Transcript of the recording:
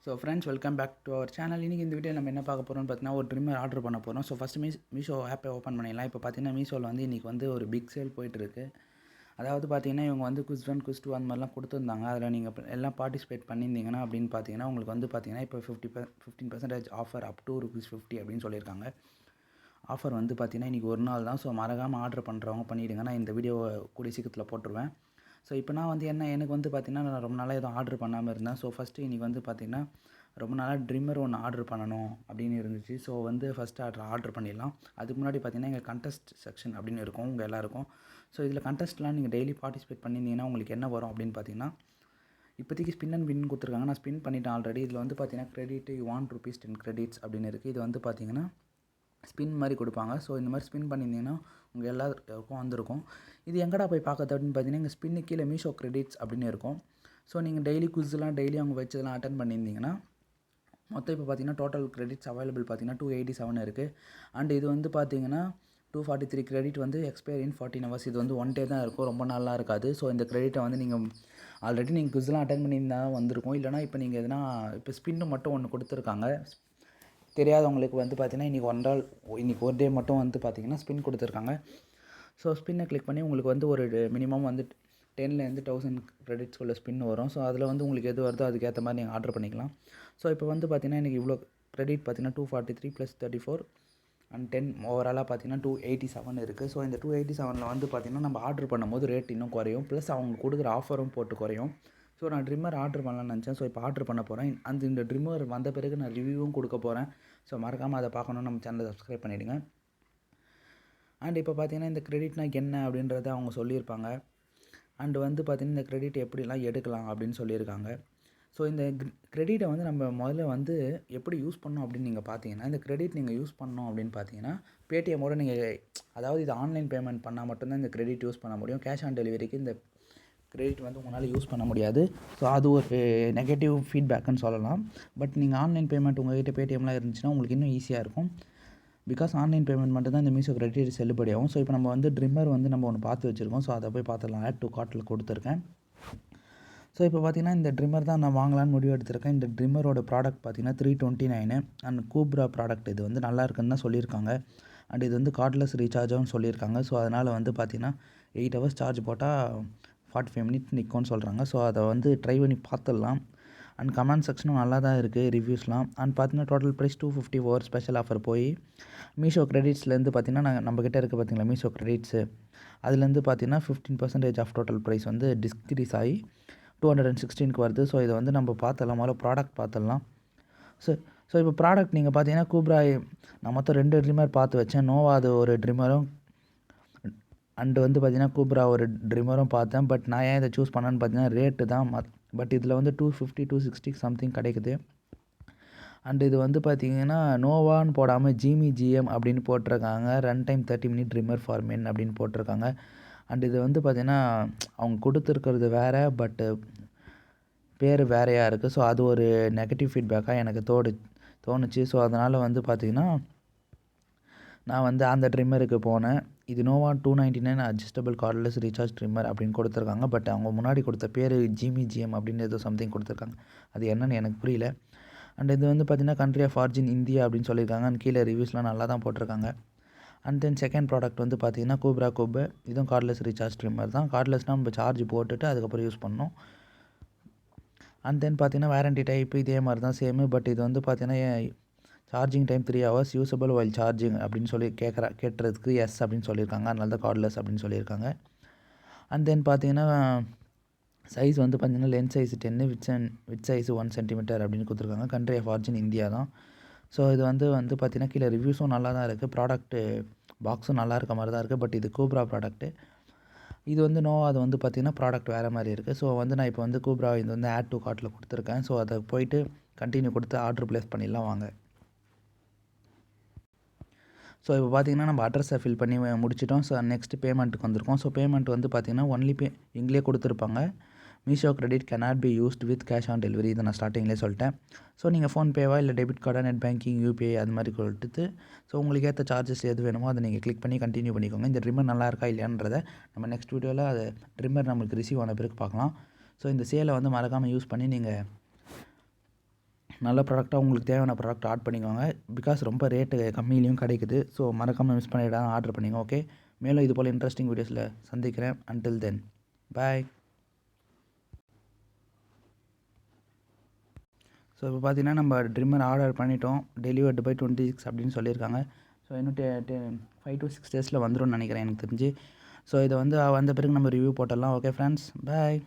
So friends, welcome back to our channel. இன்றைக்கி இந்த video நம்ம என்ன பார்க்க போகிறோம்னு பார்த்தீங்கன்னா, ஒரு ட்ரிம்மர் ஆர்டர் பண்ண போகிறோம். ஸோ ஃபஸ்ட்டு மீஷோ ஆப்பை ஓப்பன் பண்ணிடலாம். இப்போ பார்த்தீங்கன்னா மீஷோவில் வந்து இன்றைக்கி வந்து ஒரு பிக் சேல் போயிட்டுருக்கு. அதாவது பார்த்தீங்கன்னா இவங்க வந்து குஸ் 1 குஸ் 2 அந்த மாதிரிலாம் கொடுத்துருந்தாங்க. அதில் நீங்கள் எல்லாம் பார்ட்டிசிபேட் பண்ணியிருந்தீங்கன்னா அப்படின்னு பார்த்தீங்கன்னா உங்களுக்கு வந்து பார்த்தீங்கன்னா இப்போ 15% ஆஃபர் அப் டு ₹50 அப்படின்னு சொல்லியிருக்காங்க. ஆஃபர் வந்து பார்த்தீங்கன்னா இன்றைக்கி ஒரு நாள் தான். ஸோ மறக்காமல் ஆர்டர் பண்ணுறவங்க பண்ணிவிடுங்க. நான் இந்த வீடியோவை கூடிய சீக்கிரத்தில் போட்டுருவேன். ஸோ இப்போ நான் வந்து எனக்கு வந்து பார்த்திங்கன்னா நான் ரொம்ப நாளாக எதுவும் ஆர்டர் பண்ணாமல் இருந்தேன். ஸோ ஃபஸ்ட்டு இன்றைக்கி வந்து பார்த்திங்கன்னா ரொம்ப நாளாக ட்ரிம்மர் ஒன்று ஆர்டர் பண்ணணும் அப்படின்னு இருந்துச்சு. ஸோ வந்து ஃபஸ்ட்டு ஆர்டர் பண்ணிடலாம். அதுக்கு முன்னாடி பார்த்திங்கன்னா எங்கள் கண்டெஸ்ட் செக்ஷன் அப்படின்னு இருக்கும் உங்கள் எல்லாருக்கும். ஸோ இதில் கண்டெஸ்ட்லாம் நீங்கள் டெய்லி பார்ட்டிசிபேட் பண்ணியிருந்தீங்கன்னா உங்களுக்கு என்ன வரும் அப்படின்னு பார்த்தீங்கன்னா, இப்போதைக்கு ஸ்பின் அண்ட் வின் கொடுத்துருக்காங்க. நான் ஸ்பின் பண்ணிட்டேன் ஆல்ரெடி. இதில் வந்து பார்த்தீங்கன்னா கிரெடிட் யூ வாண்ட் ₹10 கிரெடிட்ஸ் அப்படின்னு இருக்குது. இது வந்து பார்த்தீங்கன்னா ஸ்பின் மாதிரி கொடுப்பாங்க. ஸோ இந்த மாதிரி ஸ்பின் பண்ணியிருந்தீங்கன்னா உங்கள் எல்லாருக்கும் வந்திருக்கும். இது எங்கடா போய் பார்க்குறது அப்படின்னு பார்த்தீங்கன்னா எங்கள் ஸ்பின்னு கீழே மீஷோ கிரெடிட்ஸ் அப்படின்னு இருக்கும். ஸோ நீங்கள் டெய்லி குவிஸ்லாம் டெய்லி அவங்க வச்சதெல்லாம் அட்டன் பண்ணியிருந்தீங்கன்னா மொத்தம் இப்போ பார்த்தீங்கன்னா டோட்டல் கிரெடிட்ஸ் அவைலபிள் பார்த்தீங்கன்னா 287 இருக்குது. அண்ட் இது வந்து பார்த்தீங்கன்னா 243 கிரெடிட் வந்து எக்ஸ்பயர் இன் 14 ஹவர்ஸ். இது வந்து ஒன் டே தான் இருக்கும், ரொம்ப நாளாக இருக்காது. ஸோ இந்த கிரெடிட்டை வந்து நீங்கள் ஆல்ரெடி நீங்கள் குவிஸ்லாம் அட்டன் பண்ணியிருந்தா வந்திருக்கும். இல்லைனா இப்போ நீங்கள் எதுனா இப்போ ஸ்பின்னு மட்டும் ஒன்று கொடுத்துருக்காங்க. தெரியாதவங்களுக்கு வந்து பார்த்தீங்கன்னா இன்றைக்கி ஒரு டே மட்டும் வந்து பார்த்தீங்கன்னா ஸ்பின் கொடுத்துருக்காங்க. ஸோ ஸ்பின்னை கிளிக் பண்ணி உங்களுக்கு வந்து ஒரு மினிமம் வந்து 10லேருந்து 1000 கிரெடிட்ஸ்குள்ள ஸ்பின் வரும். ஸோ அதில் வந்து உங்களுக்கு எது வருதோ அதுக்கேற்ற மாதிரி நீங்கள் ஆர்டர் பண்ணிக்கலாம். ஸோ இப்போ வந்து பார்த்தீங்கன்னா எனக்கு இவ்வளோ கிரெடிட் பார்த்தீங்கன்னா 243 + 34 அண்ட் 10 ஓவராலாக பார்த்தீங்கன்னா 287 இருக்குது. ஸோ இந்த 287 வந்து பார்த்தீங்கன்னா நம்ம ஆர்டர் பண்ணும்போது ரேட் இன்னும் குறையும். ப்ளஸ் அவங்க கொடுக்குற ஆஃபரும் போட்டு குறையும். ஸோ நான் ட்ரிம்மர் ஆர்டர் பண்ணலான்னு நினச்சேன். ஸோ இப்போ ஆர்டர் பண்ண போகிறேன். இந்த ட்ரிம்மர் வந்த பிறகு நான் ரிவ்யூவும் கொடுக்க போகிறேன். ஸோ மறக்காமல் அதை பார்க்கணுன்னு நம்ம சேனலை சப்ஸ்கிரைப் பண்ணிவிடுங்க. அண்ட் இப்போ பார்த்தீங்கன்னா இந்த கிரெடிட்னால் என்ன அப்படின்றத அவங்க சொல்லியிருப்பாங்க. அண்டு வந்து பார்த்திங்கன்னா இந்த கிரெடிட் எப்படிலாம் எடுக்கலாம் அப்படின்னு சொல்லியிருக்காங்க. ஸோ இந்த கிரெடிட்டை வந்து நம்ம முதல்ல வந்து எப்படி யூஸ் பண்ணணும் அப்படின்னு நீங்கள் பார்த்தீங்கன்னா, இந்த கிரெடிட் நீங்கள் யூஸ் பண்ணணும் அப்படின்னு பார்த்தீங்கன்னா பேடிஎம்மோட நீங்கள் அதாவது இது ஆன்லைன் பேமெண்ட் பண்ணால் மட்டும்தான் இந்த கிரெடிட் யூஸ் பண்ண முடியும். கேஷ் ஆன் டெலிவரிக்கு இந்த கிரெடிட் வந்து உங்களால் யூஸ் பண்ண முடியாது. ஸோ அது ஒரு நெகட்டிவ் ஃபீட்பேக்குன்னு சொல்லலாம். பட் நீங்கள் ஆன்லைன் பேமெண்ட் உங்கள்கிட்ட பேடிஎம்லாம் இருந்துச்சுன்னா உங்களுக்கு இன்னும் ஈஸியாக இருக்கும். பிகாஸ் ஆன்லைன் பேமெண்ட் மட்டும் தான் இந்த மீஷோ கிரெடிட் செல்லுபடியாகும். ஸோ இப்போ நம்ம வந்து ட்ரிம்மர் வந்து நம்ம ஒன்று பார்த்து வச்சுருக்கோம். ஸோ அதை போய் பார்த்துடலாம். ஆட் டு கார்ட்டில் கொடுத்துருக்கேன். ஸோ இப்போ பார்த்தீங்கன்னா இந்த ட்ரிம்மர் தான் நான் வாங்கலான்னு முடிவு எடுத்திருக்கேன். இந்த ட்ரிம்மரோட ப்ராடக்ட் பார்த்தீங்கன்னா 329 அண்ட் கூப்ரா ப்ராடக்ட். இது வந்து நல்லா இருக்குன்னு தான் சொல்லியிருக்காங்க. அண்ட் இது வந்து கார்ட்லெஸ் ரீசார்ஜும் சொல்லியிருக்காங்க. ஸோ அதனால் வந்து பார்த்தீங்கன்னா 8 ஹவர்ஸ் சார்ஜ் போட்டால் 45 மினிட்ஸ் நிற்கும்னு சொல்கிறாங்க. ஸோ அதை வந்து ட்ரை பண்ணி பார்த்துடலாம். அண்ட் கமெண்ட் செக்ஷனும் நல்லா தான் இருக்குது ரிவ்யூஸ்லாம். அண்ட் பார்த்தீங்கன்னா total price 250 over special offer போய் மீஷோ கிரெடிட்ஸ்லேருந்து பார்த்தீங்கன்னா நம்மக்கிட்ட இருக்குது பார்த்தீங்களா மீஷோ கிரெடிட்ஸு, அதுலேருந்து பார்த்தீங்கன்னா 15% ஆஃப் டோட்டல் ப்ரைஸ் வந்து டிஸ்க்ரீஸ் ஆகி 216க்கு வருது. ஸோ இதை வந்து நம்ம பார்த்துடலாம். முதல்ல ப்ராடக்ட் பார்த்துடலாம். ஸோ இப்போ ப்ராடக்ட் நீங்கள் பார்த்தீங்கன்னா கூப்ரா நான் மொத்தம் 2 ட்ரிம்மர் பார்த்து வச்சேன். நோவா அது ஒரு ட்ரிம்மரும் அண்டு வந்து பார்த்தீங்கன்னா கூப்ரா ஒரு ட்ரிம்மரும் பார்த்தேன். பட் நான் ஏன் இதை சூஸ் பண்ணேன்னு பார்த்தீங்கன்னா ரேட்டு தான். பட் இதில் வந்து 250 260 சம்திங் கிடைக்குது. அண்டு இது வந்து பார்த்திங்கன்னா நோவான்னு போடாமல் ஜிஎம் அப்படின்னு போட்டிருக்காங்க. Run time 30 minute trimmer for men அப்படின்னு போட்டிருக்காங்க. அண்டு இது வந்து பார்த்திங்கன்னா அவங்க கொடுத்துருக்கிறது வேறு, பட்டு பேர் வேறையாக இருக்குது. ஸோ அது ஒரு நெகட்டிவ் ஃபீட்பேக்காக எனக்கு தோணுச்சு. ஸோ அதனால் வந்து பார்த்திங்கன்னா நான் வந்து அந்த ட்ரிம்மருக்கு போனேன். இது Nova 299 adjustable cordless recharge trimmer அப்படின்னு கொடுத்துருக்காங்க. பட் அவங்க முன்னாடி கொடுத்த பேர் ஜிஎம் அப்படின்னு ஏதோ சம்திங் கொடுத்துருக்காங்க. அது என்னன்னு எனக்கு புரியல. அண்ட் இது வந்து பார்த்திங்கன்னா கண்ட்ரி ஆஃப் ஆரிஜின் இந்தியா அப்படின்னு சொல்லியிருக்காங்க. அண்ட் கீழே ரிவ்யூஸ்லாம் நல்லா தான் போட்டிருக்காங்க. அண்ட் தென் செகண்ட் ப்ராடக்ட் வந்து பார்த்திங்கன்னா கூப்ரா இதுவும் கார்ட்லெஸ் ரீசார்ஜ் ட்ரிம்மர் தான். கார்ட்லெஸ்னால் நம்ம சார்ஜ் போட்டுட்டு அதுக்கப்புறம் யூஸ் பண்ணணும். அண்ட் தென் பார்த்திங்கன்னா வாரண்டி டைப் இதே மாதிரி தான் சேமு. பட் இது வந்து பார்த்திங்கன்னா charging time 3 hours usable while charging அப்படின்னு சொல்லி கேட்டுறதுக்கு எஸ் அப்படின்னு சொல்லியிருக்காங்க. அதனால தான் கார்ட்லெஸ் அப்படின்னு சொல்லியிருக்காங்க. அண்ட் தென் பார்த்திங்கன்னா சைஸ் வந்து பார்த்திங்கன்னா length size 10, with size 1 centimetre அப்படின்னு கொடுத்துருக்காங்க. கண்ட்ரி ஆஃப் ஆரிஜின் இந்தியா தான். ஸோ இது வந்து பார்த்திங்கன்னா கீழே ரிவ்யூஸும் நல்லா தான் இருக்குது. ப்ராடக்ட்டு பாக்ஸும் நல்லா இருக்க மாதிரி தான் இருக்குது. பட் இது கூப்ரா ப்ராடக்ட்டு. இது வந்து அது வந்து பார்த்திங்கன்னா ப்ராடக்ட் வேறு மாதிரி இருக்குது. ஸோ வந்து நான் இப்போ வந்து கூப்ரா இது வந்து ஆட் டு கார்ட்டில் கொடுத்துருக்கேன். ஸோ அதை போயிட்டு கண்டினியூ கொடுத்து ஆர்டர் ப்ளேஸ் பண்ணிடலாம் வாங்க. ஸோ இப்போ பார்த்திங்கன்னா நம்ம அட்ரஸை ஃபில் பண்ணி முடிச்சிட்டோம். ஸோ நெக்ஸ்ட்டு பேமெண்ட்டுக்கு வந்திருக்கோம். ஸோ பேமெண்ட் வந்து பார்த்திங்கன்னா ஒன்லி இங்கேயே கொடுத்துருப்பாங்க. Meesho credit cannot be used with cash on delivery. இதை நான் ஸ்டார்டிங்லேயே சொல்லிட்டேன். ஸோ நீங்கள் ஃபோன்பேவா இல்லை டெபிட் கார்டா நெட் பேங்கிங் யூபிஐ அது மாதிரி கொடுத்து ஸோ உங்களுக்கு ஏற்ற சார்ஜஸ் எது வேணுமோ அதை நீங்கள் கிளிக் பண்ணி கண்டினியூ பண்ணிக்கோங்க. இந்த ட்ரிம்மர் நல்லா இருக்கா இல்லையான்றதை நம்ம நெக்ஸ்ட் வீடியோவில் அது ட்ரிம்மர் நம்மளுக்கு ரிசீவ் ஆன பிறகு பார்க்கலாம். ஸோ இந்த சேலை வந்து மறக்காமல் யூஸ் பண்ணி நீங்கள் நல்ல ப்ராடக்ட்டாக உங்களுக்கு தேவையான ப்ராடக்ட் ஆட் பண்ணிக்கோங்க. பிகாஸ் ரொம்ப ரேட்டு கம்மியிலையும் கிடைக்குது. ஸோ மறக்காமல் மிஸ் பண்ணிடாம ஆர்டர் பண்ணிங்க. ஓகே, மேலும் இது போல் இன்ட்ரெஸ்டிங் வீடியோஸில் சந்திக்கிறேன். அன்டில் தென் பாய். ஸோ இப்போ பார்த்தீங்கன்னா நம்ம ட்ரிம்மர் ஆர்டர் பண்ணிட்டோம். டெலிவர்டு பை 26 அப்படின்னு சொல்லியிருக்காங்க. ஸோ இன்னும் 5 to 6 டேஸில் வந்துரும்னு நினைக்கிறேன் எனக்கு தெரிஞ்சு. ஸோ இதை வந்து வந்த பிறகு நம்ம ரிவ்யூ போட்டுடலாம். ஓகே ஃப்ரெண்ட்ஸ், பாய்.